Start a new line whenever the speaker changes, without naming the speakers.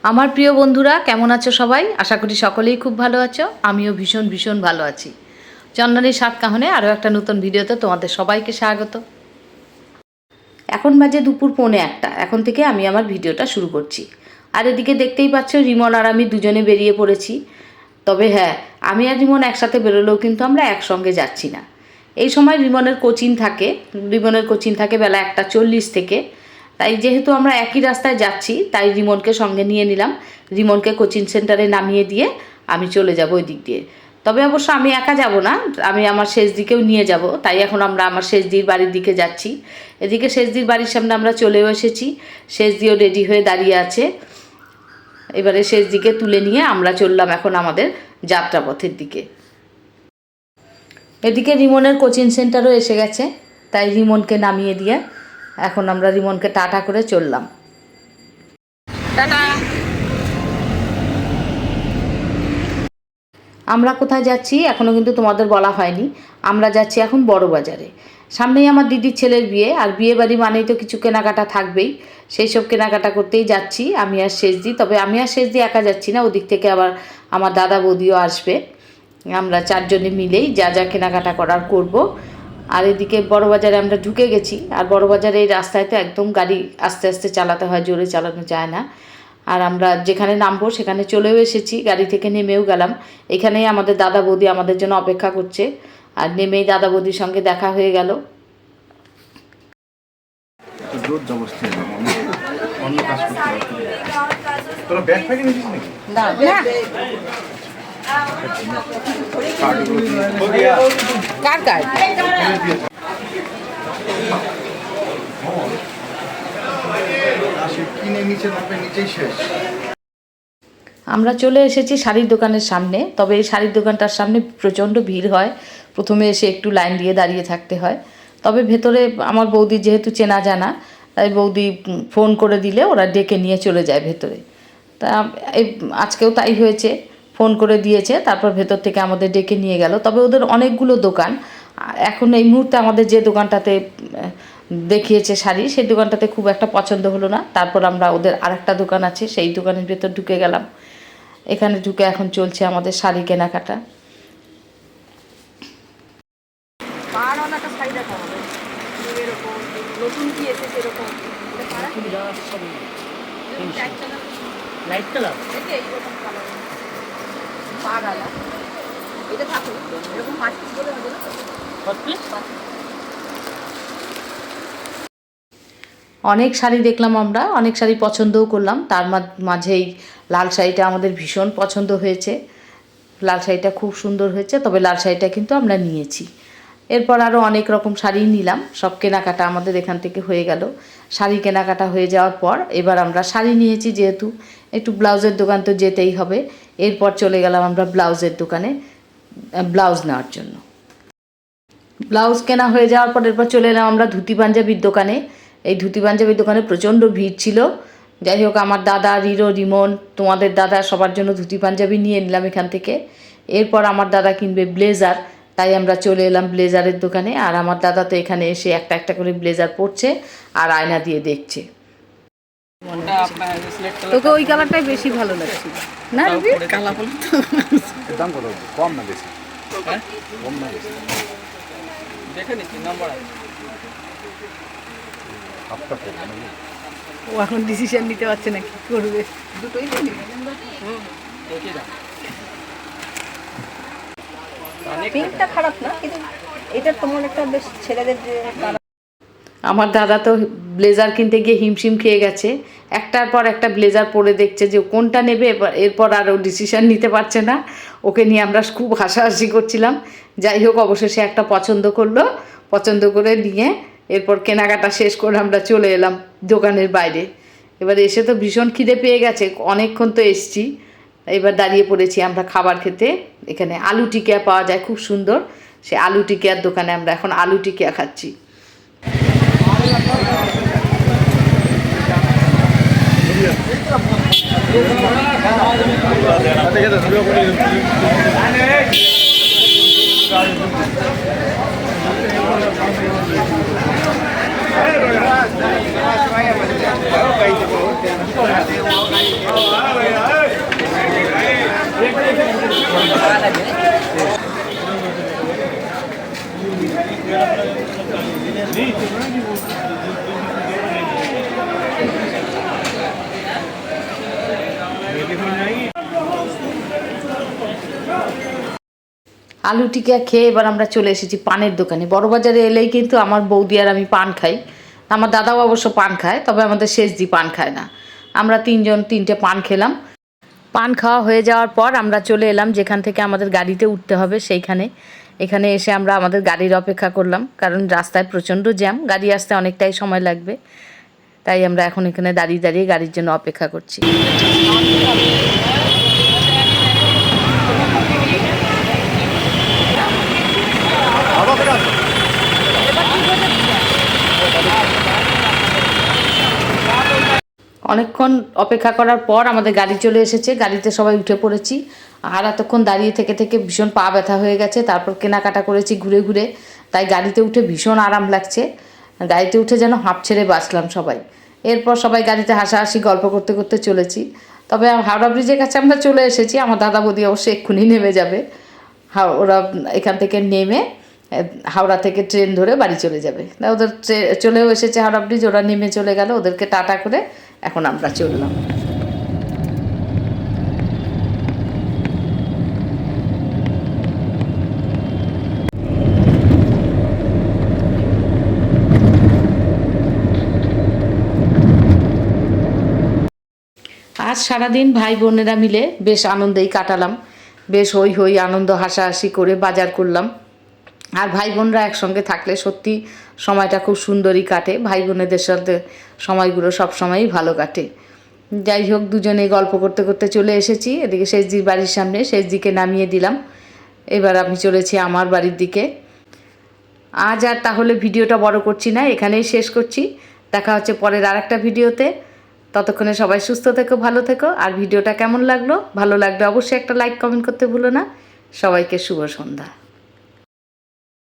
আমার প্রিয় বন্ধুরা কেমন আছো সবাই? আশা করি সকলেই খুব ভালো আছো। আমিও ভীষণ ভীষণ ভালো আছি। চন্দনের সাত কাহনে আরও একটা নতুন ভিডিওতে তোমাদের সবাইকে স্বাগত। এখন বাজে দুপুর 1:45। এখন থেকে আমি আমার ভিডিওটা শুরু করছি। আর এদিকে দেখতেই পাচ্ছ রিমন আর আমি দুজনে বেরিয়ে পড়েছি। তবে হ্যাঁ, আমি আর রিমন একসাথে বেরোলেও কিন্তু আমরা একসঙ্গে যাচ্ছি না। এই সময় রিমনের কোচিং থাকে বেলা 1:40 থেকে। তাই যেহেতু আমরা একই রাস্তায় যাচ্ছি তাই রিমনকে সঙ্গে নিয়ে নিলাম। রিমনকে কোচিং সেন্টারে নামিয়ে দিয়ে আমি চলে যাব ওই দিক দিয়ে। তবে অবশ্য আমি একা যাব না, আমি আমার শেষ দিকেও নিয়ে যাব। তাই এখন আমরা আমার শেষদির বাড়ির দিকে যাচ্ছি। এদিকে শেষদির বাড়ির সামনে আমরা চলেও এসেছি। শেষদিও রেডি হয়ে দাঁড়িয়ে আছে। এবারে শেষ দিকে তুলে নিয়ে আমরা চললাম এখন আমাদের যাত্রাপথের দিকে। এদিকে রিমনের কোচিং সেন্টারও এসে গেছে, তাই রিমনকে নামিয়ে দিয়ে এখন আমরা রিমনকে টাটা করে চললাম। টাটা। আমরা কোথায় যাচ্ছি এখনও কিন্তু তোমাদের বলা হয়নি। আমরা যাচ্ছি এখন বড় বাজারে। সামনেই আমার দিদির ছেলের বিয়ে, আর বিয়ে বাড়ি মানেই তো কিছু কেনাকাটা থাকবেই। সেই সব কেনাকাটা করতেই যাচ্ছি আমি আর শেষদি। তবে আমি আর শেষদি একা যাচ্ছি না, ওদিক থেকে আবার আমার দাদা বৌদিও আসবে। আমরা চারজনে মিলেই যা যা কেনাকাটা করার করব। আর এদিকে বড় বাজারে আমরা ঢুকে গেছি। আর বড় বাজারে এই রাস্তায় তো একদম গাড়ি আস্তে আস্তে চালাতে হয়, জোরে চালানো যায় না। আর আমরা যেখানে নামবো সেখানে চলেও এসেছি, গাড়ি থেকে নেমেও গেলাম। এখানেই আমাদের দাদা বৌদি আমাদের জন্য অপেক্ষা করছে। আর নেমেই দাদা বৌদির সঙ্গে দেখা হয়ে গেল। আমরা চলে এসেছি শাড়ির দোকানের সামনে। তবে এই শাড়ির দোকানটার সামনে প্রচণ্ড ভিড় হয়। প্রথমে এসে একটু লাইন দিয়ে দাঁড়িয়ে থাকতে হয়। তবে ভেতরে আমার বৌদি যেহেতু চেনা জানা, তাই বৌদি ফোন করে দিলে ওরা ডেকে নিয়ে চলে যায় ভেতরে। তা আজকেও তাই হয়েছে, ফোন করে দিয়েছে, তারপর ভেতর থেকে আমাদের ডেকে নিয়ে গেল। তবে ওদের অনেকগুলো দোকান। এখন এই মুহূর্তে আমাদের যে দোকানটাতে দেখিয়েছে শাড়ি, সেই দোকানটাতে খুব একটা পছন্দ হলো না। তারপর আমরা ওদের আরেকটা দোকান আছে সেই দোকানের ভেতর ঢুকে গেলাম। এখানে ঢুকে এখন চলছে আমাদের শাড়ি কেনাকাটা। অনেক শাড়ি দেখলাম আমরা, অনেক শাড়ি পছন্দও করলাম। তার মাঝেই লাল শাড়িটা আমাদের ভীষণ পছন্দ হয়েছে। লাল শাড়িটা খুব সুন্দর হয়েছে, তবে লাল শাড়িটা কিন্তু আমরা নিয়েছি। এরপর আরও অনেক রকম শাড়ি নিলাম। সব কেনাকাটা আমাদের এখান থেকে হয়ে গেল। শাড়ি কেনাকাটা হয়ে যাওয়ার পর এবার আমরা শাড়ি নিয়েছি, যেহেতু একটু ব্লাউজের দোকান তো যেতেই হবে। এরপর চলে গেলাম আমরা ব্লাউজের দোকানে ব্লাউজ নেওয়ার জন্য। ব্লাউজ কেনা হয়ে যাওয়ার পর এরপর চলে এলাম আমরা ধুতি পাঞ্জাবির দোকানে। এই ধুতি পাঞ্জাবির দোকানে প্রচণ্ড ভিড় ছিল। যাই হোক, আমার দাদা, রিমন, তোমাদের দাদা সবার জন্য ধুতি পাঞ্জাবি নিয়ে নিলাম এখান থেকে। এরপর আমার দাদা কিনবে ব্লেজার, তাই আমরা চলে এলাম ব্লেজারের দোকানে। আর আমার দাদা তো এখানে এসে একটা একটা করে ব্লেজার পরছে আর আয়না দিয়ে দেখছে। তোকে ওই কালারটাই বেশি ভালো লাগছে না? দাম কত? কম না বেশি? কম না বেশি? দেখে নিচ্ছি নাম্বার আছে। ও এখন ডিসিশন নিতে পারছে না, কি করবে। দুটোই পিঙ্কটা খারাপ না, কিন্তু এটা তোমার একটা বেশ ছেলেদের যে। আমার দাদা তো ব্লেজার কিনতে গিয়ে হিমশিম খেয়ে গেছে। একটার পর একটা ব্লেজার পরে দেখছে যে কোনটা নেবে। এরপর আর ও ডিসিশন নিতে পারছে না। ওকে নিয়ে আমরা খুব হাসাহাসি করছিলাম। যাই হোক, অবশেষে একটা পছন্দ করলো। পছন্দ করে নিয়ে এরপর কেনাকাটা শেষ করে আমরা চলে এলাম দোকানের বাইরে। এবার এসে তো ভীষণ খিদে পেয়ে গেছে, অনেকক্ষণ তো এসছি। এবার দাঁড়িয়ে পড়েছি আমরা খাবার খেতে। এখানে আলু টিকিয়া পাওয়া যায় খুব সুন্দর। সে আলু টিকিয়ার দোকানে আমরা এখন আলু টিকিয়া খাচ্ছি। আলু টিকা খেয়ে এবার আমরা চলে এসেছি পানের দোকানে। বড়বাজারে এলেই কিন্তু আমার বৌদি আর আমি পান খাই। আমার দাদাও অবশ্য পান খায়, তবে আমাদের শেষজি পান খায় না। আমরা তিনজন তিনটে পান খেলাম। পান খাওয়া হয়ে যাওয়ার পর আমরা চলে এলাম যেখান থেকে আমাদের গাড়িতে উঠতে হবে সেইখানে। এখানে এসে আমরা আমাদের গাড়ির অপেক্ষা করলাম, কারণ রাস্তায় প্রচণ্ড জ্যাম, গাড়ি আসতে অনেকটাই সময় লাগবে। তাই আমরা এখন এখানে দাঁড়িয়ে দাঁড়িয়ে গাড়ির জন্য অপেক্ষা করছি। অনেকক্ষণ অপেক্ষা করার পর আমাদের গাড়ি চলে এসেছে। গাড়িতে সবাই উঠে পড়েছি। আর এতক্ষণ দাঁড়িয়ে থেকে থেকে ভীষণ পা ব্যথা হয়ে গেছে। তারপর কেনাকাটা করেছি ঘুরে ঘুরে, তাই গাড়িতে উঠে ভীষণ আরাম লাগছে। গাড়িতে উঠে যেন হাঁপ ছেড়ে বাঁচলাম সবাই। এরপর সবাই গাড়িতে হাসাহাসি গল্প করতে করতে চলেছি। তবে হাওড়া ব্রিজের কাছে আমরা চলে এসেছি। আমার দাদা বৌদি অবশ্যই এক্ষুনি নেমে যাবে। ওরা এখান থেকে নেমে হাওড়া থেকে ট্রেন ধরে বাড়ি চলে যাবে। ওদের চলেও এসেছে হাওড়া ব্রিজ, ওরা নেমে চলে গেল। ওদেরকে টাটা করে এখন আমরা চললাম। আজ সারাদিন ভাই বোনেরা মিলে বেশ আনন্দেই কাটালাম। বেশ হই হই আনন্দ হাসাহাসি করে বাজার করলাম। আর ভাই বোনরা একসঙ্গে থাকলে সত্যি সময়টা খুব সুন্দরই কাটে। ভাই বোনেদের সাথে সময়গুলো সব সময়ই ভালো কাটে। যাই হোক, দুজনেই গল্প করতে করতে চলে এসেছি এদিকে শেষজির বাড়ির সামনে। শেষজিকে নামিয়ে দিলাম, এবার আমি চলেছি আমার বাড়ির দিকে। আজ আর তাহলে ভিডিওটা বড় করছি না, এখানেই শেষ করছি। দেখা হচ্ছে পরের আরেকটা ভিডিওতে। ততক্ষণে সবাই সুস্থ থেকো, ভালো থেকো। আর ভিডিওটা কেমন লাগলো, ভালো লাগলে অবশ্যই একটা লাইক কমেন্ট করতে ভুলো না। সবাইকে শুভ সন্ধ্যা।